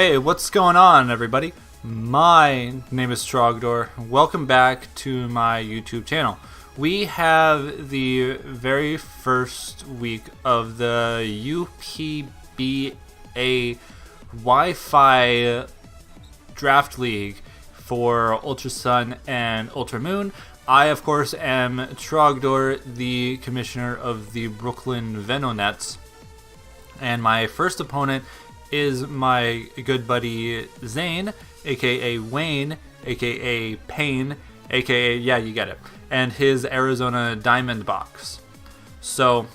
Hey, what's going on, everybody? My name is Trogdor. Welcome back to my YouTube channel. We have the very first week of the UPBA Wi-Fi Draft League for Ultra Sun and Ultra Moon. I, of course, am Trogdor, the commissioner of the Brooklyn Venonets, and my first opponent is my good buddy Zane, aka Wayne, aka Payne, aka, yeah, you get it, and his Arizona Diamondboks. So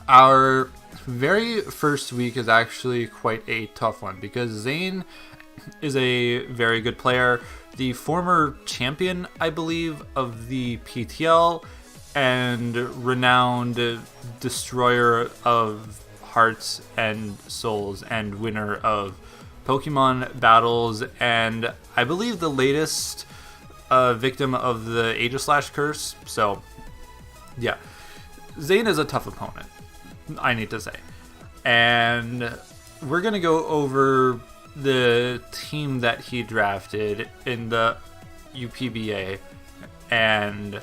our very first week is actually quite a tough one because Zane is a very good player, the former champion, I believe, of the PTL and renowned destroyer of hearts and souls and winner of Pokemon battles, and I believe the latest victim of the Aegislash curse. So yeah, Zane is a tough opponent, I need to say, and we're gonna go over the team that he drafted in the UPBA and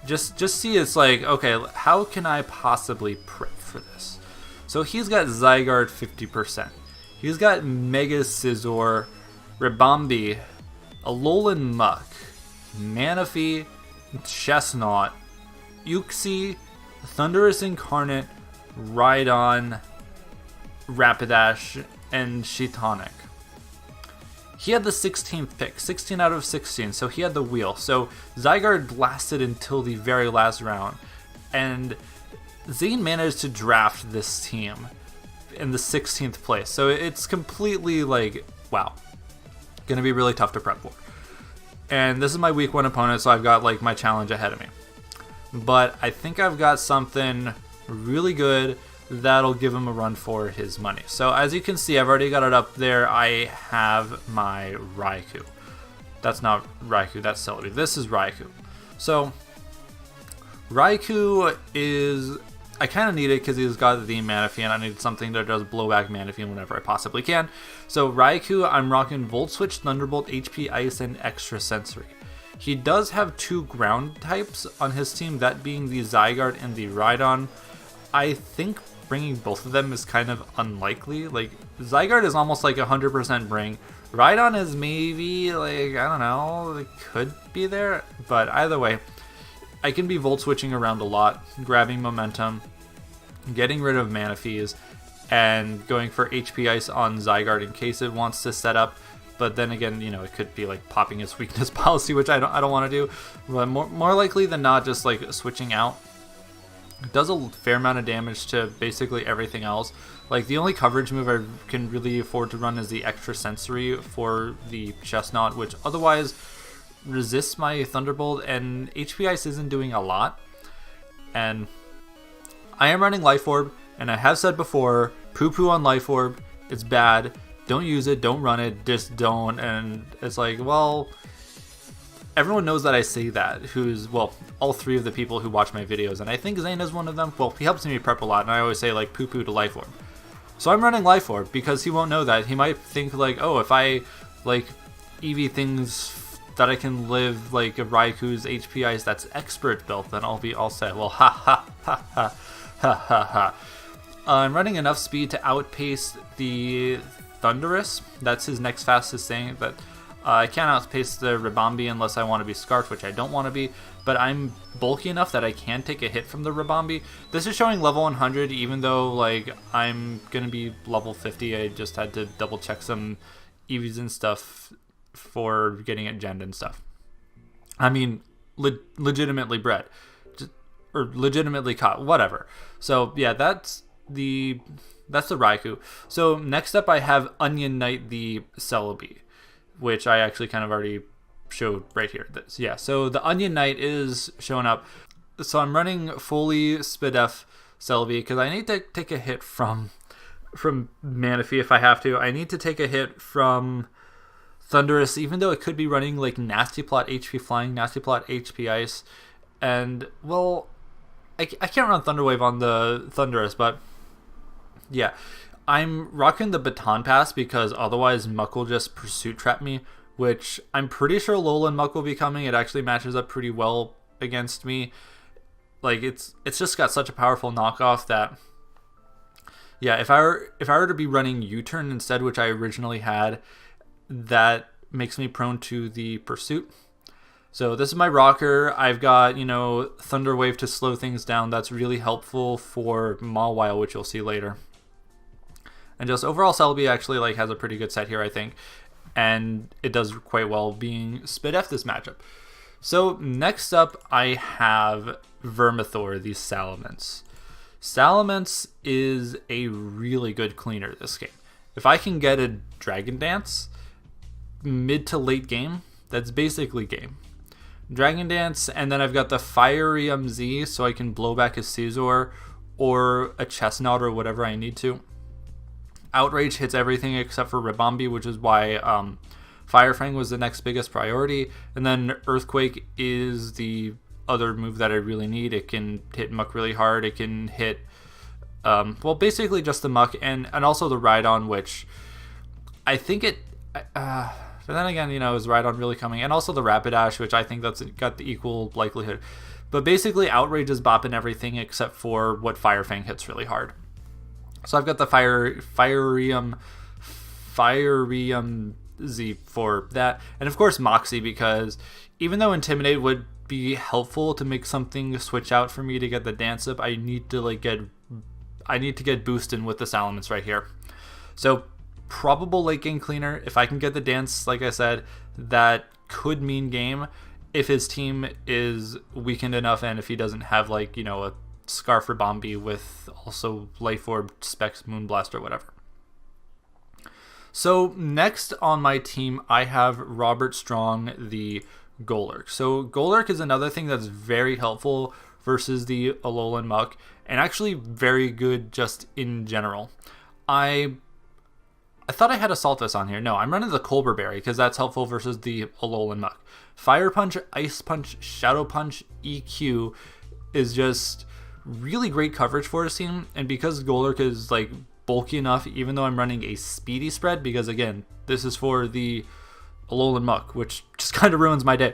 just see, it's like, okay, how can I possibly prep for this? So he's got Zygarde 50%. He's got Mega Scizor, Ribombee, Alolan Muck, Manaphy, Chestnut, Uxie, Thundurus Incarnate, Rhydon, Rapidash, and Shitonic. He had the 16th pick, 16 out of 16, so he had the wheel. So Zygarde lasted until the very last round, and Zane managed to draft this team in the 16th place. So it's completely like, wow, gonna be really tough to prep for. And this is my week 1 opponent, so I've got like my challenge ahead of me. But I think I've got something really good that'll give him a run for his money. So as you can see, I've already got it up there. I have my Raikou. That's not Raikou, that's Celebi. This is Raikou. So Raikou is, I kind of need it because he's got the Manaphy, and I need something that does blowback Manaphy whenever I possibly can. So Raikou, I'm rocking Volt Switch, Thunderbolt, HP Ice, and Extra Sensory. He does have 2 ground types on his team, that being the Zygarde and the Rhydon. I think bringing both of them is kind of unlikely. Like, Zygarde is almost like 100% bring. Rhydon is maybe, like, I don't know, it could be there. But either way, I can be Volt Switching around a lot, grabbing momentum, getting rid of Manaphy's, and going for HP Ice on Zygarde in case it wants to set up. But then again, you know, it could be like popping its weakness policy, which I don't want to do. But more likely than not, just like switching out. It does a fair amount of damage to basically everything else. Like, the only coverage move I can really afford to run is the Extra Sensory for the Chestnut, which otherwise resists my Thunderbolt, and HP Ice isn't doing a lot. And I am running Life Orb, and I have said before, poo-poo on Life Orb, it's bad. Don't use it, don't run it, just don't. And it's like, well, everyone knows that I say that, who's, well, all 3 of the people who watch my videos, and I think Zane is one of them. Well, he helps me prep a lot, and I always say, like, poo-poo to Life Orb. So I'm running Life Orb because he won't know that. He might think, like, oh, if I, like, EV things that I can live, like, a Raikou's HP Ice that's expert built, then I'll be all set. Well, ha ha ha ha ha ha ha. I'm running enough speed to outpace the Thundurus. That's his next fastest thing, but I can't outpace the Ribombee unless I want to be Scarfed, which I don't want to be, but I'm bulky enough that I can take a hit from the Ribombee. This is showing level 100, even though, like, I'm going to be level 50. I just had to double check some EVs and stuff for getting it genned and stuff. I mean, legitimately bred. Or legitimately caught, whatever. So, yeah, that's the Raikou. So, next up I have Onion Knight the Celebi, which I actually kind of already showed right here. Yeah, so the Onion Knight is showing up. So I'm running fully Spidef Celebi because I need to take a hit from Manaphy if I have to. I need to take a hit from Thundurus, even though it could be running like Nasty Plot HP Flying, Nasty Plot HP Ice. And, well, I can't run Thunder Wave on the Thundurus, but yeah. I'm rocking the Baton Pass because otherwise Muck will just Pursuit Trap me, which I'm pretty sure Alolan Muck will be coming. It actually matches up pretty well against me. Like, it's just got such a powerful knockoff that, yeah, if I were to be running U-Turn instead, which I originally had, that makes me prone to the Pursuit. So this is my rocker. I've got, Thunder Wave to slow things down. That's really helpful for Mawile, which you'll see later. And just overall, Celebi actually has a pretty good set here, I think. And it does quite well being Spit F this matchup. So next up, I have Vermithor, the Salamence. Salamence is a really good cleaner this game. If I can get a Dragon Dance mid to late game, that's basically game. Dragon Dance, and then I've got the Fiery Z, so I can blow back a Scizor or a Chestnut or whatever I need to. Outrage hits everything except for Ribombee, which is why Fire Fang was the next biggest priority. And then Earthquake is the other move that I really need. It can hit Muck really hard. It can hit, basically just the Muck and also the Rhydon, which I think it... but then again, is Rhydon really coming? And also the Rapidash, which I think that's got the equal likelihood. But basically, Outrage is bopping everything except for what Fire Fang hits really hard. So I've got the Firium Z for that. And of course Moxie, because even though Intimidate would be helpful to make something switch out for me to get the dance up, I need to get boosted with the Salamence right here. So probable late game cleaner. If I can get the dance, like I said, that could mean game if his team is weakened enough and if he doesn't have a Scarf or Ribombee with also Life Orb, Specs, Moonblast, or whatever. So next on my team, I have Robert Strong, the Golurk. So Golurk is another thing that's very helpful versus the Alolan Muck, and actually very good just in general. I thought I had Assault Vest on here. No, I'm running the Colbur Berry because that's helpful versus the Alolan Muck. Fire Punch, Ice Punch, Shadow Punch, EQ is just really great coverage for his team, and because Golurk is bulky enough, even though I'm running a speedy spread, because again, this is for the Alolan Muck, which just kind of ruins my day.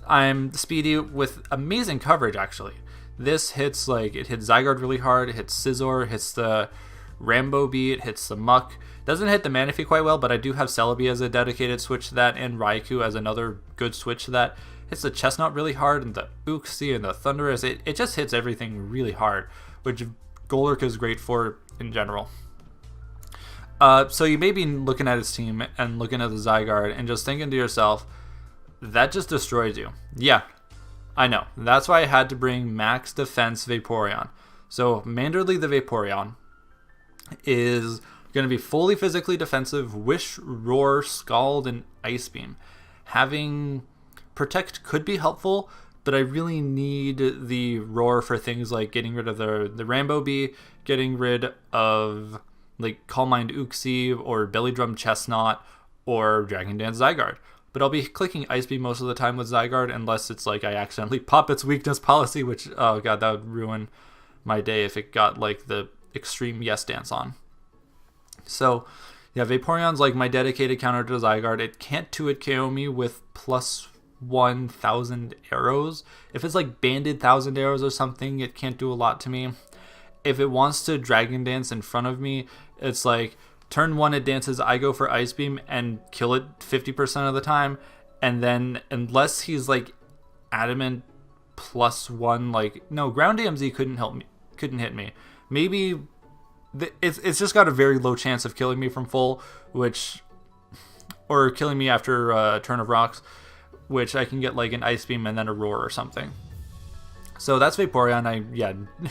I'm speedy with amazing coverage actually. This hits it hits Zygarde really hard, it hits Scizor, it hits the Rambo Bee, it hits the Muck. Doesn't hit the Manaphy quite well, but I do have Celebi as a dedicated switch to that, and Raikou as another good switch to that. Hits the Chestnut really hard, and the Uxie and the Thundurus. It just hits everything really hard, which Golurk is great for in general. So you may be looking at his team and looking at the Zygarde and just thinking to yourself, that just destroys you. Yeah, I know. That's why I had to bring Max Defense Vaporeon. So Manderly the Vaporeon is going to be fully physically defensive, Wish, Roar, Scald, and Ice Beam. Having Protect could be helpful, but I really need the Roar for things like getting rid of the Rambo Bee, getting rid of Calm Mind Uxie or Belly Drum Chestnut or Dragon Dance Zygarde. But I'll be clicking Ice Beam most of the time with Zygarde unless it's I accidentally pop its weakness policy, which, oh god, that would ruin my day if it got the extreme Yes Dance on. So yeah, Vaporeon's my dedicated counter to Zygarde. It can't 2-hit KO me with plus 1,000 arrows. If it's banded 1,000 arrows or something, it can't do a lot to me. If it wants to Dragon Dance in front of me, it's turn 1 it dances, I go for Ice Beam and kill it 50% of the time, and then unless he's adamant +1, no, Ground DMZ couldn't hit me. Maybe it's just got a very low chance of killing me from full, or killing me after a turn of rocks, which I can get an Ice Beam and then a Roar or something. So that's Vaporeon. I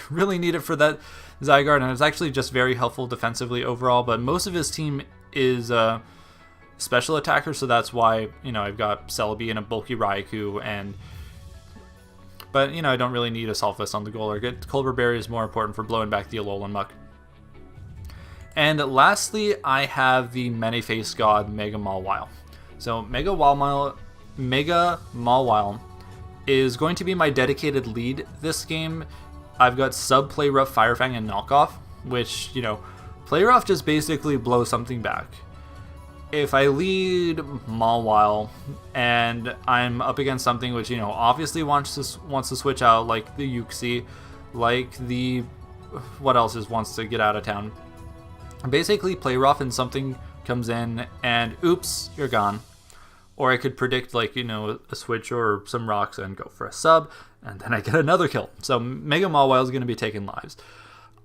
really need it for that Zygarde, and it's actually just very helpful defensively overall, but most of his team is special attacker, so that's why, I've got Celebi and a bulky Raikou, but, I don't really need Assault Vest on the Golurk. Colbur Berry is more important for blowing back the Alolan Muck. And lastly, I have the Many-Faced God Mega Mawile. So Mega Mawile is going to be my dedicated lead this game. I've got Sub, Play Rough, Fire Fang, and Knockoff, which, Play rough just basically blows something back. If I lead Mawile and I'm up against something which, you know, obviously wants to switch out, like the Yuxi, like the what else wants to get out of town. Basically play rough and something comes in and oops, you're gone. Or I could predict, like, you know, a switch or some rocks and go for a sub, and then I get another kill. So Mega Mawile is going to be taking lives.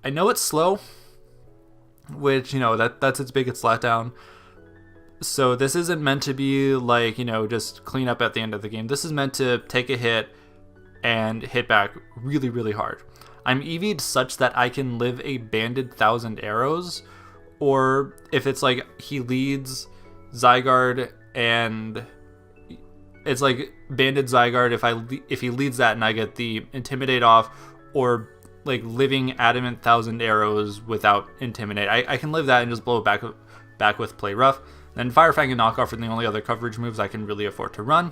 I know it's slow, which, you know, that's its biggest letdown. So this isn't meant to be like, you know, just clean up at the end of the game. This is meant to take a hit and hit back really, really hard. I'm EV'd such that I can live a banded 1,000 arrows, or if it's like he leads Zygarde and it's like banded Zygarde, if he leads that and I get the Intimidate off, or like living adamant 1,000 arrows without Intimidate, I can live that and just blow it back with Play Rough. Then Fire Fang and Knockoff are the only other coverage moves I can really afford to run.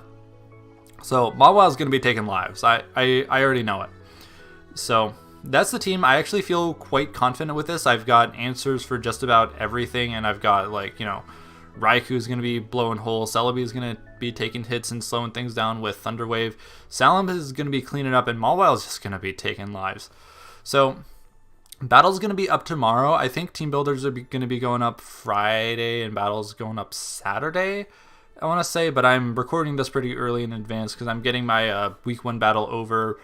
So Mawile is going to be taking lives. I already know it. So that's the team. I actually feel quite confident with this. I've got answers for just about everything, and I've got, like, you know, Raikou is going to be blowing holes. Celebi is going to be taking hits and slowing things down with Thunder Wave. Salamence is going to be cleaning up, and Mawile is just going to be taking lives. So battle's going to be up tomorrow. I think team builders are going to be going up Friday, and battle's going up Saturday, I want to say. But I'm recording this pretty early in advance because I'm getting my week 1 battle over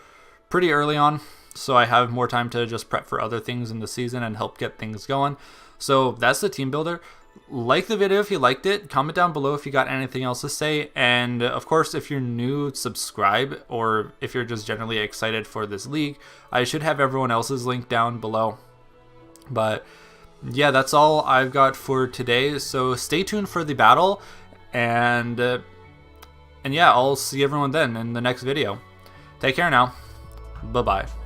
pretty early on, so I have more time to just prep for other things in the season and help get things going. So that's the team builder. Like the video if you liked it. Comment down below if you got anything else to say. And of course, if you're new, subscribe. Or if you're just generally excited for this league, I should have everyone else's link down below. But yeah, that's all I've got for today. So stay tuned for the battle. And yeah, I'll see everyone then in the next video. Take care now. Bye-bye.